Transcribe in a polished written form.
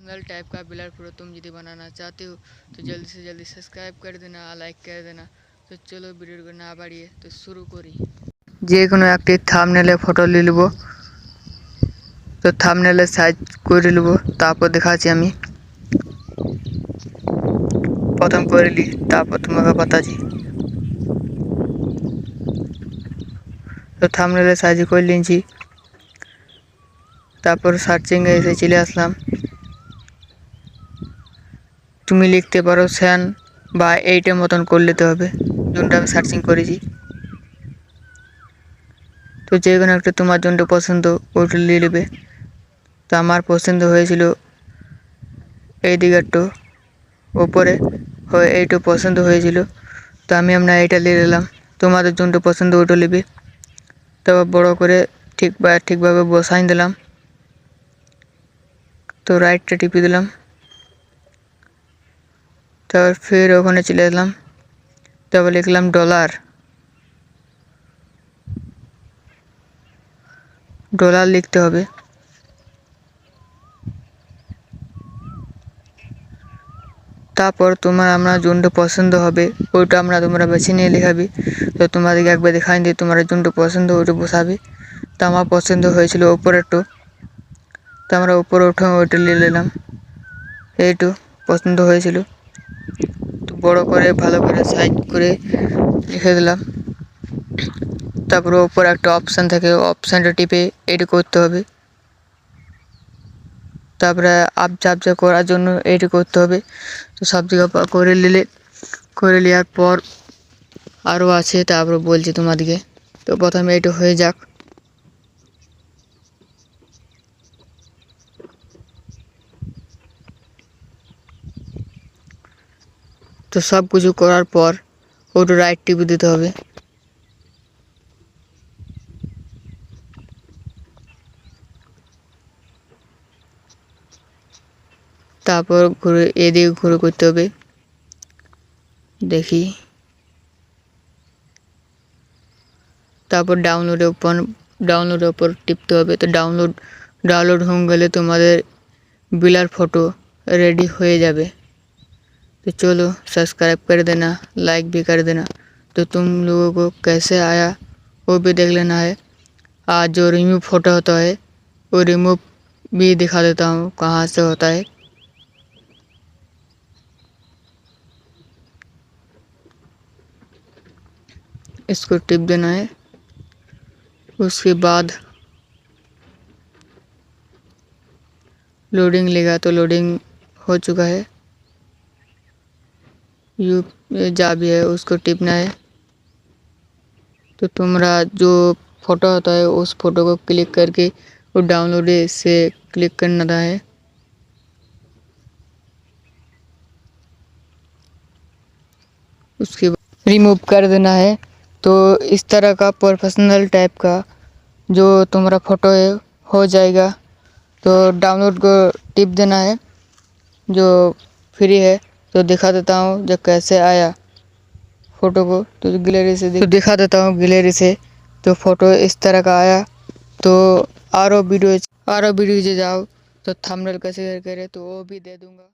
Null type का blur pro तुम यदि बनाना चाहते हो तो जल्दी से जल्दी सब्सक्राइब कर देना, लाइक कर देना। तो चलो ভিডিও को ना বাড়িয়ে তো শুরু করি। যে কোনো একটি থাম্বনেলে ফটো নিয়ে নেব। তো থাম্বনেলের সাইজ করে নেব, তারপর দেখাচ্ছি আমি। প্রথম করে নিই, তারপর তোমাকে বাতাচ্ছি। তো থাম্বনেলের সাইজ করে নিয়েছি, তারপর সার্চিংয়ে এসে চলে আসলাম। তুমি লিখতে পারো স্যান বা 8-এর মতন করে নিতে হবে, যোনটা আমি সার্চিং করেছি। তো যে কোনো একটা তোমার যোনটা পছন্দ ওটা নিয়ে নেবে। তো আমার পছন্দ হয়েছিল এই দিকেরটা ওপরে, এইটা পছন্দ হয়েছিল, তো আমি আপনার এইটা নিয়ে নিলাম। তোমাদের যোনটা পছন্দ ওটা নেবে। তারপর বড় করে ঠিকভাবে বসাই দিলাম। তো রাইটটা টিপে দিলাম, তারপর ফের ওখানে চলে এলাম। তারপর লিখলাম ডলার লিখতে হবে। তারপর আমার যোনটা পছন্দ হবে ওইটা তোমরা বেছে নিয়ে লেখাবে। তো তোমাদেরকে একবার দেখাই দিয়ে তোমার যোনটা পছন্দ ওইটা বসাবে। তো আমার পছন্দ হয়েছিল ওপরেরটা, তো আমরা উপরে উঠে ওইটা নিয়ে নিলাম। এইটু পছন্দ হয়েছিল, তো বড় করে ভালো করে সাইজ করে লিখে দিলাম। তারপরে ওপরে একটা অপশান থাকে, অপশানটা টিপে এটি করতে হবে। তারপরে আবজা করার জন্য এটি করতে হবে। তো সব জায়গা করে নেওয়ার পর আরও আছে, তারপর বলছি তোমাদেরকে। তো প্রথমে এটা হয়ে যাক। তো সব কিছু করার পর ওটা রাইট টিপে দিতে হবে। তারপর এদিকে ঘুরে করতে হবে, দেখি। তারপর ডাউনলোডের ওপর টিপতে হবে। তো ডাউনলোড হয়ে গেলে তোমাদের ब्लर फोटो रेडी हो जाए। तो चलो सब्सक्राइब कर देना, लाइक भी कर देना। तो तुम लोगों को कैसे आया वो भी देख लेना है। आज जो रिमूव फोटो होता है वो रिमूव भी दिखा देता हूँ कहाँ से होता है। इसको टिप देना है। उसके बाद लोडिंग लेगा, तो लोडिंग हो चुका है। जा भी है उसको टिपना है। तो तुम्हारा जो फोटो होता है उस फोटो को क्लिक करके वो डाउनलोड से क्लिक करना है। उसके बाद रिमूव कर देना है। तो इस तरह का प्रोफेशनल टाइप का जो तुम्हारा फ़ोटो है हो जाएगा। तो डाउनलोड को टिप देना है, जो फ्री है। तो दिखा देता हूँ जब कैसे आया फ़ोटो को। तो गैलरी से दिखा देता हूँ गैलरी से। तो फ़ोटो इस तरह का आया। तो आरो वीडियो जाओ तो थंबनेल कैसे करे तो वो भी दे दूँगा।